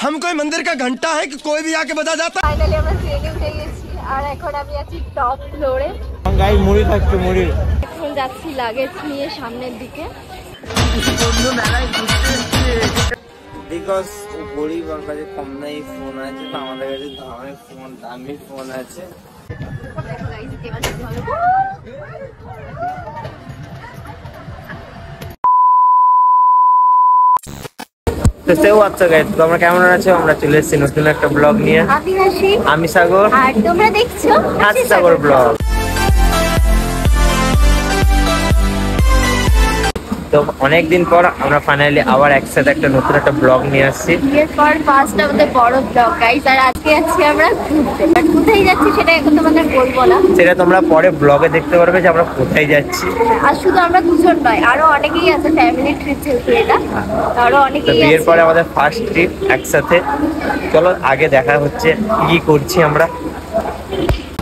हम कोई मंदिर का घंटा है कि कोई भी आके बजा जाता। ফাইনালি আমরা ট্রেনে উঠে গেছি আর এখন আমি আছি টপ ফ্লোরে। গাইস মুড়ি খাচ্ছি মুড়ি। এখন যাচ্ছি লাগেজ নিয়ে সামনের দিকে। বিকজ গরিব আর কাছে কম নাই ফোন আছে তো আমাদের কাছে দামি ফোন আছে। তো আচ্ছা গাইস তোমরা কেমন আছো? আমরা চলে এসেছি নতুন একটা ব্লগ নিয়ে। আমি সাগর আর তোমরা দেখছো হাসি সাগর ব্লগ। তো অনেকদিন পর আমরা ফাইনালি আবার একসাথে একটা নতুন একটা ব্লগ নিয়ে আসছি। এরপর ফার্স্ট আমাদের বড় ব্লগ গাইস। আর আজকে আছি আমরা ঘুরতে। আর কোথায় যাচ্ছি সেটা এখন তোমাদের বলবো না, সেটা তোমরা পরে ব্লগে দেখতে পারবে যে আমরা কোথায় যাচ্ছি। আর শুধু আমরা দুজন নয়, আরো অনেকেই আছে, ফ্যামিলি ট্রিপ যেহেতু এটা, আরো অনেকেই আছে। বিয়ের পরে আমাদের ফার্স্ট ট্রিপ একসাথে। চলো আগে দেখা হচ্ছে কি করছি আমরা।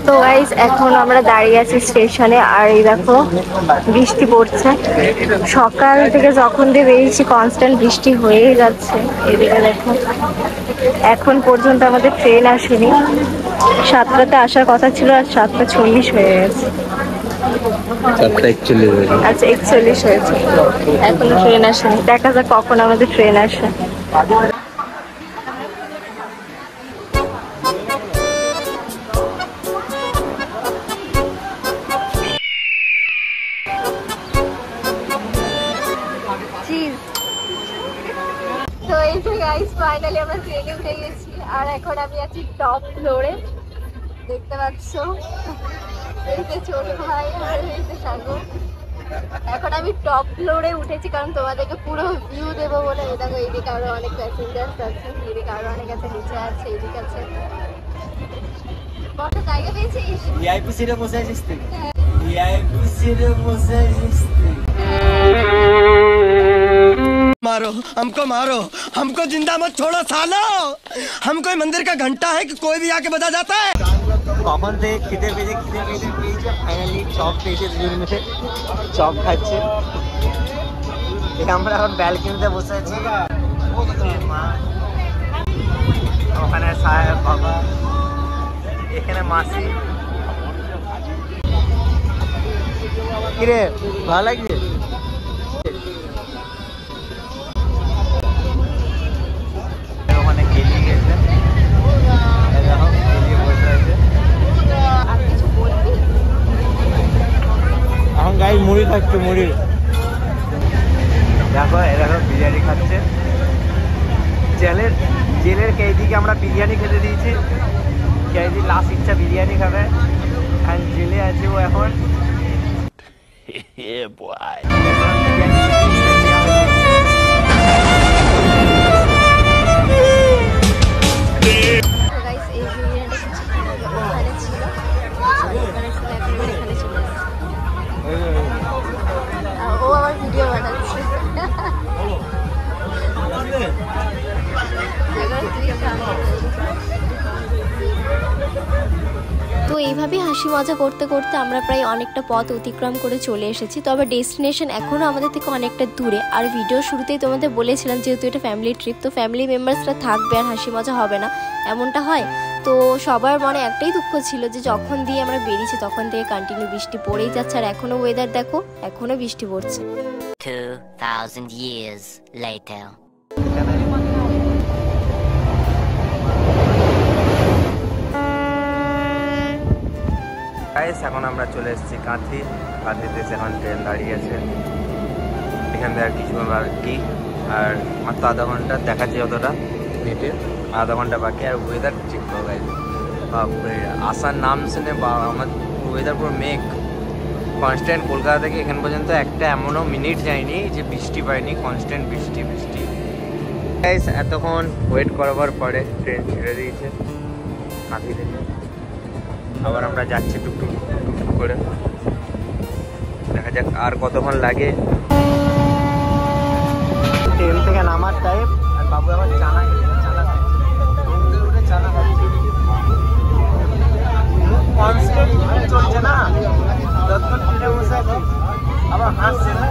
তো গাইস এখন আমরা দাঁড়িয়ে আছি স্টেশনে আর এই দেখো বৃষ্টি পড়ছে। সকাল থেকে যখন দিয়ে বেরিয়েছি কনস্ট্যান্ট বৃষ্টি হয়েই যাচ্ছে। এদিকে দেখো এখন পর্যন্ত আমাদের ট্রেন আসেনি। 7টাতে আসার কথা ছিল আর 7:40 হয়ে গেছে। 7:41 হয়েছে। আচ্ছা 41 হয়েছে, এখনো ট্রেন আসেনি। দেখা যাক কখন আমাদের ট্রেন আসে। তো এই যে গাইস ফাইনালি আমরা ট্রেনে উঠে গেছি আর এখন আমি আছি টপ ফ্লোরে। দেখতে পাচ্ছ এই যে ছোট ভাই আর এই যে সাগর। এখন আমি টপ ফ্লোরে উঠেছি কারণ তোমাদেরকে পুরো ভিউ দেবো বলে। এই দেখো এইদিকে আরো অনেক প্যাসেঞ্জার্স আছে, এইদিকে আরো অনেক আছে, নিচে আছে, এইদিকে আছে। বসার জায়গা পেয়েছিস? ভিআইপি সিটে বসে আছিস তুই? ভিআইপি সিটে বসে আছিস তুই? मारो हमको जिंदा मत छोड़ो सालो। हम कोई मंदिर का घंटा है कि कोई भी आके बजा जाता है। কখন থেকে খিদে পেয়েছে ফাইনালি চপ পেয়েছে দুজন মিলে চপ খাচ্ছে। আমরা এখন ব্যালকনিতে বসে আছি। ওখানে সাহেব বাবা, এখানে মাসি। কিরে ভালো লাগছে? ওখানে গেলি গেছে এখন গাই মুড়ি খাচ্ছে মুড়ি। দেখো এরকম বিরিয়ানি খাচ্ছে। জেলের कैदी আমরা বিরিয়ানি খেতে দিয়েছি। कैदी লাস্ট ইচ্ছা বিরিয়ানি খাবে। আর জেলে আছে ও এখন। ও আমার ভিডিও বানাচ্ছে। তো এইভাবে হাসি মজা করতে করতে আমরা প্রায় অনেকটা পথ অতিক্রম করে চলে এসেছি। তবে ডেস্টিনেশন এখনও আমাদের থেকে অনেকটা দূরে। আর ভিডিও শুরুতেই তোমাদের বলেছিলাম যেহেতু এটা ফ্যামিলি ট্রিপ, তো ফ্যামিলি মেম্বার্সরা থাকবে আর হাসি মজা হবে না, এমনটা হয়। তো সবার মনে একটাই দুঃখ ছিল যে যখন দিয়ে আমরা বেরিয়েছি তখন থেকে কন্টিনিউ বৃষ্টি পড়েই যাচ্ছে। আর এখনও ওয়েদার দেখো, এখনও বৃষ্টি পড়ছে। 2000 years later. এখন আমরা চলে এসেছি কাঁথিতে। এখন ট্রেন দাঁড়িয়ে আছে এখান থেকে আর কিছু বাকি। আর মাত্র আধা ঘন্টা দেখাচ্ছে যতটা নেটে, আধা ঘন্টা বাকি। আর ওয়েদার চেক করো গাইজ, বাপরে আসার নাম শুনে আমার ওয়েদার পুরো মেঘ কনস্ট্যান্ট। কলকাতা থেকে এখান পর্যন্ত একটা এমনও মিনিট যায়নি যে বৃষ্টি পাইনি, কনস্ট্যান্ট বৃষ্টি। গাইজ এতক্ষণ ওয়েট করাবার পরে ট্রেন ছেড়ে দিয়েছে কাঁথি থেকে। আবার আমরা যাচ্ছি টুকটুক করে। দেখা যাক আর কতক্ষণ লাগে। ট্রেন থেকে নামার টাইম। আর বাবু আবার চানা খাচ্ছে। কনস্ট্যান্ট চলছে না, যতক্ষণ ট্রেনে বসে আছি আবার হাসছে না।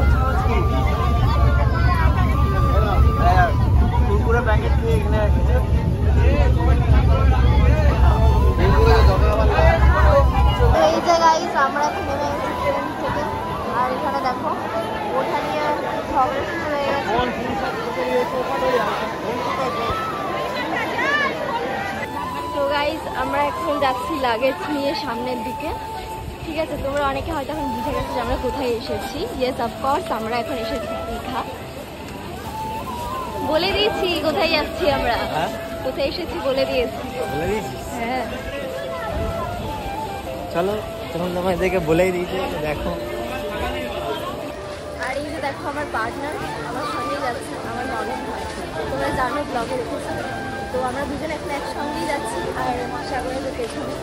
কুরকুরে প্যাকেট দিয়ে এখানে লাগেজ নিয়ে সামনের দিকে। ঠিক আছে, তোমরা অনেকে হয়তো এখন বুঝে গেছো যে আমরা কোথায় এসেছি। ইয়েস অফকোর্স, আমরা এখন এসেছি দীঘা। বলে দিয়েছি কোথায় যাচ্ছি আমরা, কোথায় এসেছি বলে দিয়েছি। হ্যাঁ চলো, তখন তোমাদেরকে বলেই দিয়েছে, দেখো। আর এই যে দেখো আমার পার্টনার আমার সঙ্গেই যাচ্ছে, আমার ননদ হয়, তোমরা জানো ব্লগে দেখেছো। তো আমরা দুজন এখন একসঙ্গেই যাচ্ছি। আর সাগরের যে পেছনে,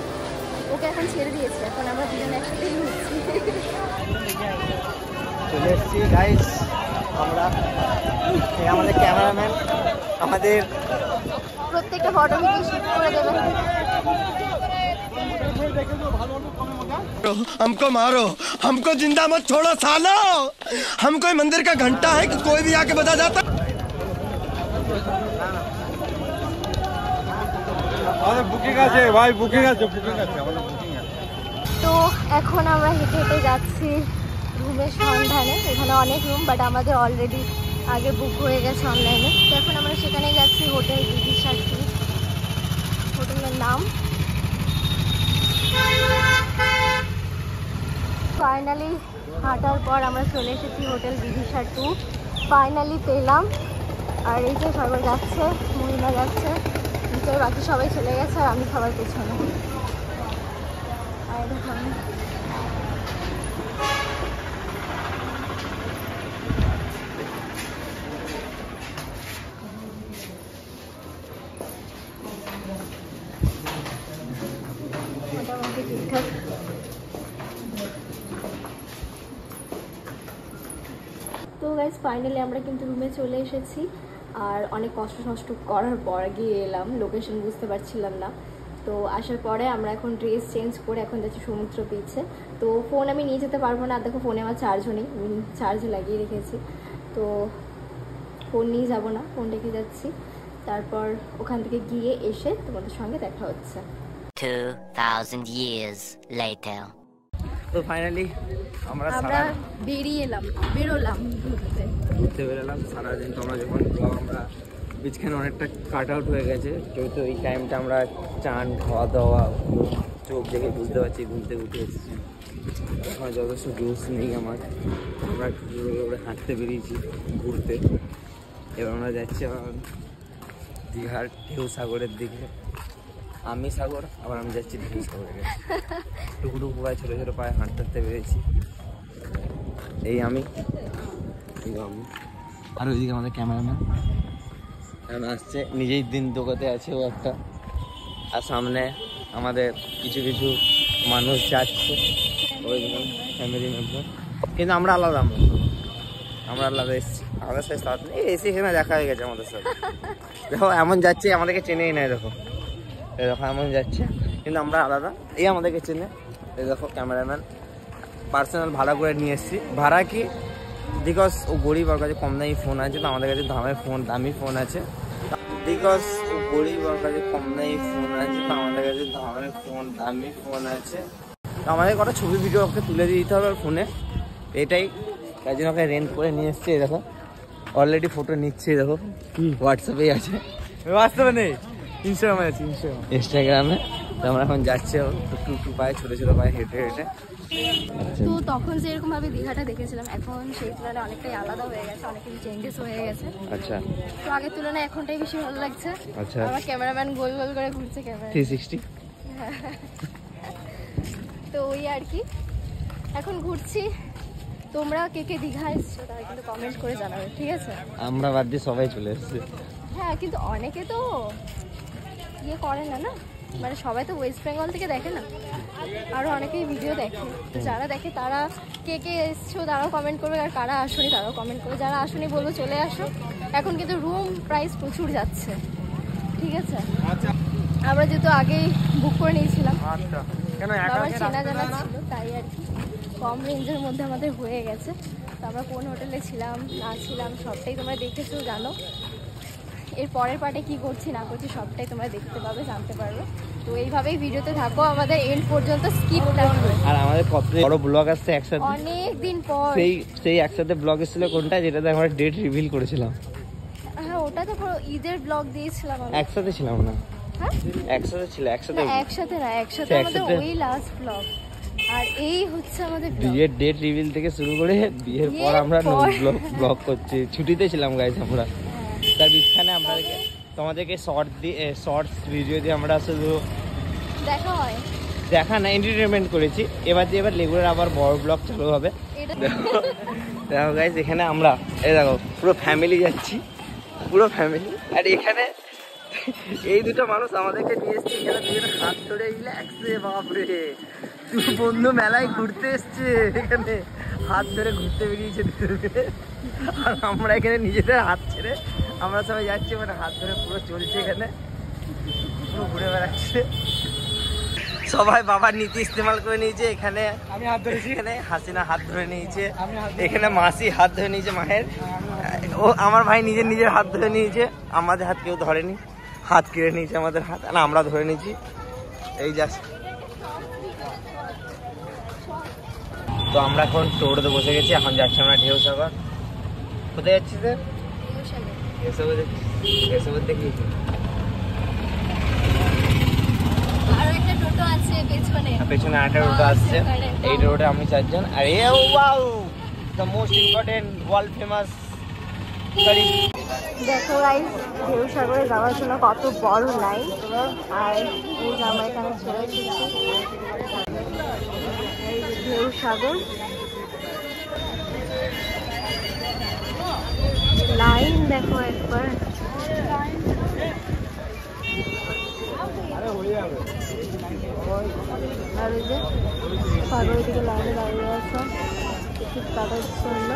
ওকে এখন ছেড়ে দিয়েছে, এখন আমরা দুজন একসাথেই ঘুরছি। চলে এসেছি গাইস আমরা। আমাদের ক্যামেরাম্যান আমাদের প্রত্যেকটা ফটো ভিডিও শুট করে দেবে। हमको मारो, हमको जिंदा मत छोड़ो सालो। हम कोई मंदिर का घंटा है कि कोई भी आके बजा जाता। বুকিং আছে ভাই, বুকিং আছে, বুকিং আছে, আমাদের বুকিং আছে। তো এখন আমরা হেঁটে হেঁটে যাচ্ছি রুমের সন্ধানে। এখানে অনেক রুম, বাট আমাদের অলরেডি আগে বুক হয়ে গেছে অনলাইনে। তো এখন আমরা সেখানেই যাচ্ছি, হোটেল বিদিশা টু হোটেলের নাম। ফাইনালি হাঁটার পর আমরা চলে এসেছি হোটেল বিদিশা টু। ফাইনালি পেলাম। আর এই যে সবাই যাচ্ছে, মহিলা যাচ্ছে, নিচে বাকি সবাই চলে গেছে আর আমি সবার পেছনে। আর দেখুন মোটামুটি ঠিকঠাক। তো গাইজ ফাইনালি আমরা কিন্তু রুমে চলে এসেছি। আর অনেক কষ্ট করার পর গিয়ে এলাম, লোকেশন বুঝতে পারছিলাম না। তো আসার পরে আমরা এখন ড্রেস চেঞ্জ করে এখন যাচ্ছি সমুদ্র বিচে। তো ফোন আমি নিয়ে যেতে পারবো না, দেখো ফোনে আমার চার্জও নেই, আমি চার্জও লাগিয়ে রেখেছি। তো ফোন নিয়ে যাবো না, ফোন রেখে যাচ্ছি। তারপর ওখান থেকে গিয়ে এসে তোমাদের সঙ্গে দেখা হচ্ছে। 2,000 years later. তো ফাইনালি আমরা বেরোলাম ঘুরতে বেরোলাম সারাদিন। তোমরা যখন আমরা বিচখানে অনেকটা কাট আউট হয়ে গেছে, যেহেতু এই টাইমটা আমরা চান, খাওয়া দাওয়া, চোখ দেখে বুঝতে পারছি ঘুরতে উঠে এসেছি। এখন যথেষ্ট জোশ নেই আমার, আমরা একটু করে হাঁটতে বেরিয়েছি ঘুরতে। এবার আমরা যাচ্ছি আবার দীঘার ঢেউ সাগরের দিকে। আমি সাগর, আবার আমি যাচ্ছি ঢেউ সাগরের কাছে। টুকটুকু পায়ে ছোটো ছোটো পায়ে হাঁটতে বেরিয়েছি। এই আমি আর ওইদিকে আমাদের ক্যামেরাম্যান আসছে, নিজেই দিন দোকাতে আছে ও একটা। আর সামনে আমাদের কিছু কিছু মানুষ যাচ্ছে, ওই ফ্যামিলি মেম্বার। কিন্তু আমরা আলাদা এসেছি, আমাদের সাথে সাথ নেই, এসে এখানে দেখা হয়ে গেছে আমাদের সাথে। দেখো এমন যাচ্ছে, আমাদেরকে চেনেই নেয়। দেখো এমন যাচ্ছে, কিন্তু আমরা আলাদা। এই আমাদেরকে চেনে। এই দেখো ক্যামেরাম্যান পার্সোনাল ভাড়া করে নিয়ে এসেছি। ভাড়া কি, বিকজ ও গরিব, ওর কাছে কম দামি ফোন আছে, তো আমাদের কাছে দামি ফোন আছে। বিকজ ও গরিব, ওর কাছে কম দামি ফোন আছে, তো আমাদের কাছে দামি ফোন আছে। তো আমাদের কটা ছবি ভিডিও ওকে তুলে দিয়ে দিতে হবে ওর ফোনে, এটাই। তাই জন্য ওকে রেন্ট করে নিয়ে এসছে। দেখো অলরেডি ফটো নিচ্ছে, দেখো হোয়াটসঅ্যাপেই আছে, হোয়াটসঅ্যাপে নেই, ইনস্টাগ্রামে আছে, ইনস্টাগ্রামে। তো আমরা এখন যাচ্ছি টুকটুক পায়ে, ছোটো ছোটো পায়ে হেঁটে হেঁটে। তো তখন যেরকম ভাবে দীঘাটা দেখেছিলাম, এখন সেই তুলনায় অনেকটাই আলাদা হয়ে গেছে, অনেক কিছু চেঞ্জেস হয়ে গেছে। আচ্ছা, তো আগের তুলনায় এখনটাই বেশি ভালো লাগছে। আচ্ছা, আমার ক্যামেরাম্যান গোল গোল করে ঘুরছে ক্যামেরা 360। তো ওই আর কি, এখন ঘুরছি। তোমরা কে কে দীঘা এসছো তারা কিন্তু কমেন্ট করে জানাবে, ঠিক আছে? আমরা বাদ দিয়ে সবাই চলে এসেছি। হ্যাঁ, কিন্তু অনেকে তো ইয়ে করে না, মানে সবাই তো ওয়েস্ট বেঙ্গল থেকে দেখে না, আরও অনেকেই ভিডিও দেখে। যারা দেখে তারা কে কে এসছো তারাও কমেন্ট করবে, আর কারা আসনি তারাও কমেন্ট করবে। যারা আসনি বলবো চলে আসো। এখন কিন্তু রুম প্রাইস প্রচুর যাচ্ছে, ঠিক আছে? আমরা যেহেতু আগেই বুক করে নিয়েছিলাম, আমার চেনা জানা ছিল, তাই আর কি কম রেঞ্জের মধ্যে আমাদের হয়ে গেছে। তো আমরা কোন হোটেলে ছিলাম না ছিলাম সবটাই তোমরা দেখেছো, জানো। এর পরের পার্টে কি করছি না করছি সবটাই তোমরা দেখতে পাবে, জানতে পারবে। তো এইভাবেই ভিডিওতে থাকো, আমাদের এন্ড পর্যন্ত স্কিপ না করো। আর আমাদের কত বড় ব্লগ আসছে একসাথে, অনেক দিন পর। সেই একসাথে ব্লগ এসেছিল কোনটা, যেটাতে আমরা ডেট রিভিল করেছিলাম? হ্যাঁ, ওটা তো পুরো ঈদের ব্লগ দিয়েছিলাম, একসাথে ছিলাম না, একসাথে ছিল, একসাথে না একসাথে না, একসাথে আমাদের ওই লাস্ট ব্লগ। আর এই হচ্ছে আমাদের বিয়ের ডেট রিভিল থেকে শুরু করে বিয়ের পর আমরা ব্লগ করছি। ছুটিতে ছিলাম গাইস আমরা, তার বিছখানে আপনাদেরকে তোমাদেরকে শর্টস ভিডিও দিয়ে আমরা শুধু দেখা না এন্টারটেনমেন্ট করেছি। এবার রেগুলার আবার বড় ব্লগ চালু হবে। দেখো গাইস এখানে আমরা এই দেখো পুরো ফ্যামিলি যাচ্ছি, পুরো ফ্যামিলি। আর এখানে এই দুটো মানুষ আমাদেরকে নিয়ে এসছে, এখানে দুজনে হাত ধরে রিল্যাক্সে, বাপরে বন্ধু মেলায় ঘুরতে এসছে, এখানে হাত ধরে ঘুরতে বেরিয়েছে দুজনে। আর আমরা এখানে নিজেদের হাত ছেড়ে আমরা সবাই যাচ্ছি, মানে হাত ধরে পুরো চলছে, এখানে পুরো ঘুরে বেড়াচ্ছে। সবাই বাবার নীতি ইস্তেমাল করে নিয়েছে। এখানে আমি হাত ধরেছি, এখানে হাসিনা হাত ধরে নিয়েছে, এখানে মাসি হাত ধরে নিয়েছে মায়ের, ও আমার ভাই নিজের হাত ধরে নিয়েছে। আমাদের হাত কেউ ধরেনি, হাত কেড়ে নিয়েছে আমাদের হাত, না আমরা ধরে নিয়েছি। এই জাস্ট তো আমরা এখন টোটোতে বসে গেছি, এখন যাচ্ছি আমরা ঢেউসাগর। কোথায় যাচ্ছি স্যার? ঢেউসাগর দেখি, ঢেউসাগর দেখি। পেছনে আরেকটা টোটো আসছে, এই টোটোতে আমি 4 জন। আর এ wow the most important world famous গাড়ি। দেখো গাইস ঢেউসাগরে যাওয়ার জন্য কত বড় লাইন। আর এই যে আমরা এখানে চলে এসেছি ঢেউসাগর। লাইন দেখো একবার, আর ওই যে সাগরের দিকে লাইনে দাঁড়িয়ে আছে, ঠিক তাদের জন্য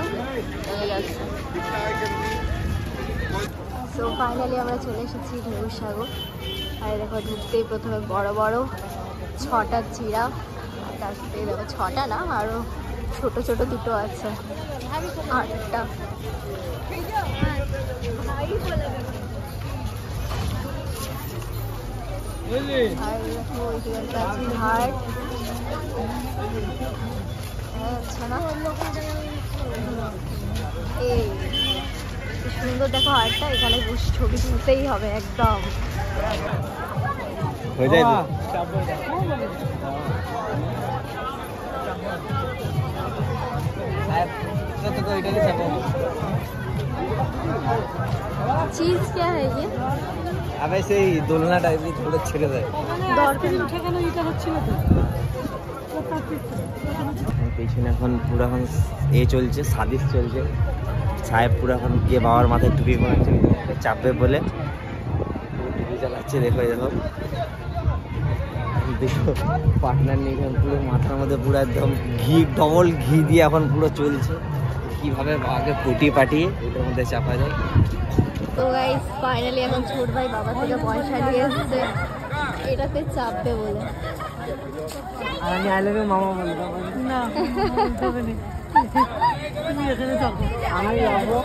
যাচ্ছে। সো ফাইনালি আমরা চলে এসেছি ঢেউসাগর। আর দেখো ঢুকতেই প্রথমে বড় বড় 6টা জিরাফ, আর তার সাথে দেখো 6টা না আরও ছোট ছোট দুটো আছে, 8টা। আর দেখো ওইদিকে একটা আছে ঘাট, আচ্ছা না এই সুন্দর দেখো হাটটা, এখানে ছবি তুলতেই হবে একদম। হয়ে যায় चीज क्या है ये? আবে সেই দোলনা টাইপের পুরো ছেড়ে দেয়। পেছনে এখন পুরো এখন এ চলছে, সাদিস চলছে। সাহেব পুরো এখন গিয়ে বাবার মাথায় টুপি পরাচ্ছে, চাপবে বলে টুপি চালাচ্ছে। দেখো দেখো দেখো পার্টনার নিয়ে এখন পুরো মাথার মধ্যে পুরো একদম ঘি, ডবল ঘি দিয়ে এখন পুরো চলছে কিভাবে বাবাকে ফুটিয়ে পাঠিয়ে ওটার মধ্যে চাপা যায়। তো গাইস ফাইনালি এখন ছোট ভাই বাবা থেকে পয়সা নিয়ে এসছে এটাতে চাপবে বলে। আর আমি আই লাভ ইউ মামা বলি না, তুমি এখানে থাকো, আমি যাবো,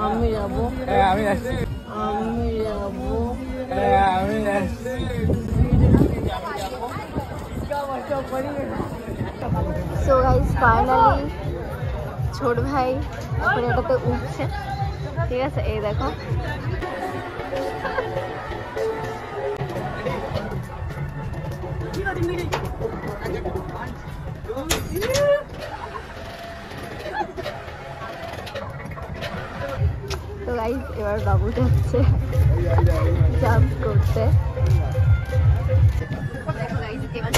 আমি যাবো, আমি আসছি, আমি যাবো, আমি আসছি। সো গাইস ফাইনালি ছোট ভাই এখন এটাতে উঠছে, ঠিক আছে? এই দেখো তো গাইস এবার বাবু যাচ্ছে জাম্প করতে। দেখো গাইস এবার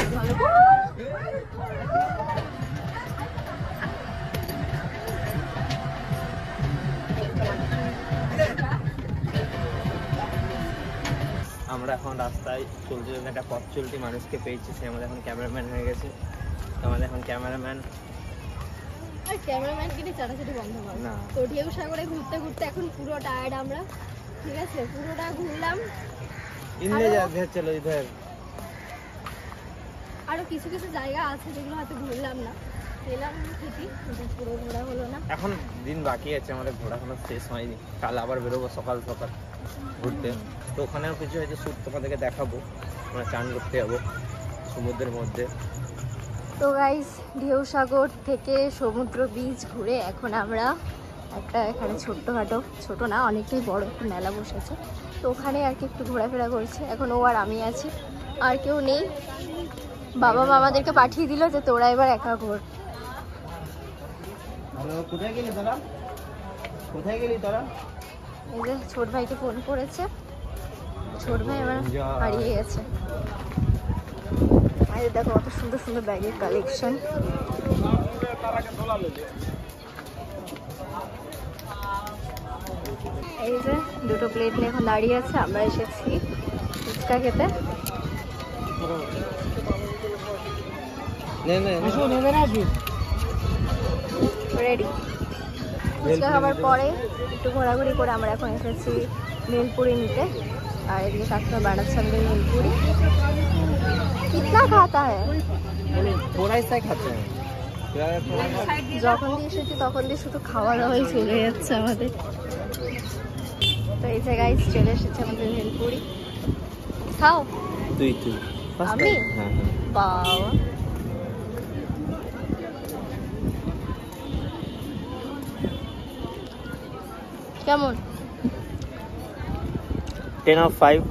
আমরা এখন রাস্তায় চলতে চলতে একটা পথ চলতি মানুষকে পেয়েছি, সে আমাদের এখন ক্যামেরাম্যান হয়ে গেছে। আমাদের এখন ক্যামেরাম্যান আর ক্যামেরাম্যান কিনে চাটাচাটি বন্ধ কর না। তো ঢেউসাগরে ঘুরতে ঘুরতে এখন পুরো টায়ার্ড আমরা, ঠিক আছে? পুরোটা ঘুরলাম, ইন্নে যাবে চলো ইধার। আরো কিছু কিছু জায়গা আছে যেগুলো হয়তো ঘুরলাম না, এলাম ঠিকই কিন্তু পুরো ঘোরা হলো না। এখন দিন বাকি আছে, আমাদের ঘোরা এখনো শেষ হয়নি। কাল আবার বেরোবো সকাল সকাল ঘুরতে। তো ওখানেও কিছু হয়েছে শ্যুট তোমাদেরকে দেখাবো। আমরা চান করতে যাবো সমুদ্রের মধ্যে। তো গাইস ঢেউসাগর থেকে সমুদ্র বিচ ঘুরে এখন আমরা একটা এখানে ছোট্টখাটো, ছোট না অনেকটাই বড় একটা মেলা বসেছে, তো ওখানে আর কি একটু ঘোরাফেরা করছে। এখন ও আর আমি আছি, আর কেউ নেই। বাবা মা আমাদেরকে পাঠিয়ে দিল যে তোরা এবার একা ঘোর। কোথায় গেলি তোরা? কোথায় গেলি তোরা? এই যে ছোট ভাইকে ফোন করেছে, ছোট ভাই আমার হারিয়ে গেছে। আর দেখো কত সুন্দর সুন্দর ব্যাগের কালেকশন। এই যে দুটো প্লেট নিয়ে এখন দাঁড়িয়ে আছে, আমরা এসেছি ফুচকা খেতে। রেডি ফুচকা খাবার পরে একটু ঘোরাঘুরি করে আমরা এখন এসেছি ভেলপুরি নিতে। আর এদিকে কাকিমা বানাচ্ছে আমাদের ভেলপুরি। কিতনা খাতা হ্যায়? थोड़ा ही खाते हैं। যখন দিয়ে এসেছি তখন দিয়ে শুধু খাওয়া দাওয়াই চলে যাচ্ছে আমাদের। তো এই জায়গায় চলে এসেছে আমাদের ভেলপুরি। খাও তুই আমি? হ্যাঁ বাবা কেমন? 10 of 5।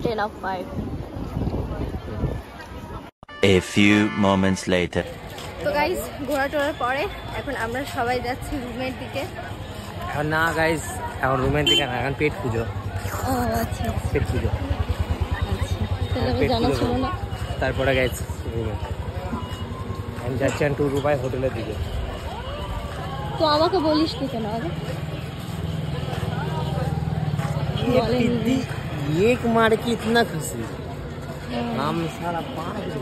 10 of 5। A few moments later. তো গাইস ঘোরা টোরার পরে এখন আমরা সবাই যাচ্ছি রুমের দিকে। এখন না গাইস, এখন রুমের দিকে না, এখন পেট পুজো। ও আচ্ছা পেট পুজো, তাহলে আমি জানা ছিল না। তারপরে গাইস রুমে আমি যাচ্ছি 2 রুপাই হোটেলের দিকে। তো আমাকে বলিস নি কেন আগে? বলেননি। एक मार के इतना खुशी हम सारा 5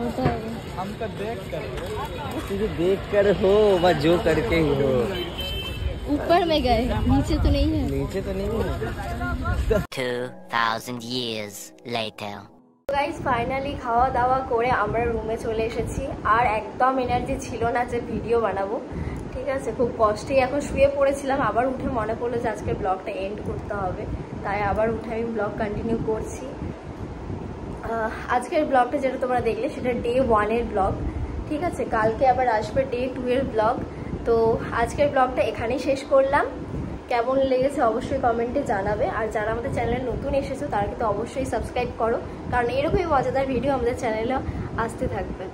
ওটাই। तुझे देख कर हो बस जो करके ही हो। ऊपर में गए, नीचे तो नहीं है। नीचे तो नहीं है। 2,000 years later. গাইস ফাইনালি খাওয়া দাওয়া করে আমরা রুমে চলে এসেছি। আর একদম এনার্জি ছিল না যে ভিডিও বানাবো, ঠিক আছে। খুব কষ্টেই এখন শুয়ে পড়েছিলাম, আবার উঠে মনে পড়লো যে আজকের ব্লগটা এন্ড করতে হবে, তাই আবার উঠে আমি ব্লগ কন্টিনিউ করছি। আজকের ব্লগটা যেটা তোমরা দেখলে সেটা ডে 1-এর ব্লগ, ঠিক আছে। কালকে আবার আসবে ডে 2-এর ব্লগ। তো আজকের ব্লগটা এখানেই শেষ করলাম। কেমন লেগেছে অবশ্যই কমেন্টে জানাবে। আর যারা আমাদের চ্যানেলে নতুন এসেছো তারা কিন্তু অবশ্যই সাবস্ক্রাইব করো, কারণ এরকমই মজাদার ভিডিও আমাদের চ্যানেলে আসতে থাকবে,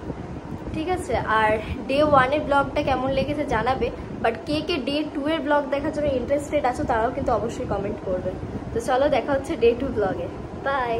ঠিক আছে। আর ডে 1-এর ব্লগটা কেমন লেগেছে জানাবে, বাট কে কে ডে 2-এর ব্লগ দেখার জন্য ইন্টারেস্টেড আছো তারাও কিন্তু অবশ্যই কমেন্ট করবে। তো চলো দেখা হচ্ছে ডে 2 ব্লগে। বাই।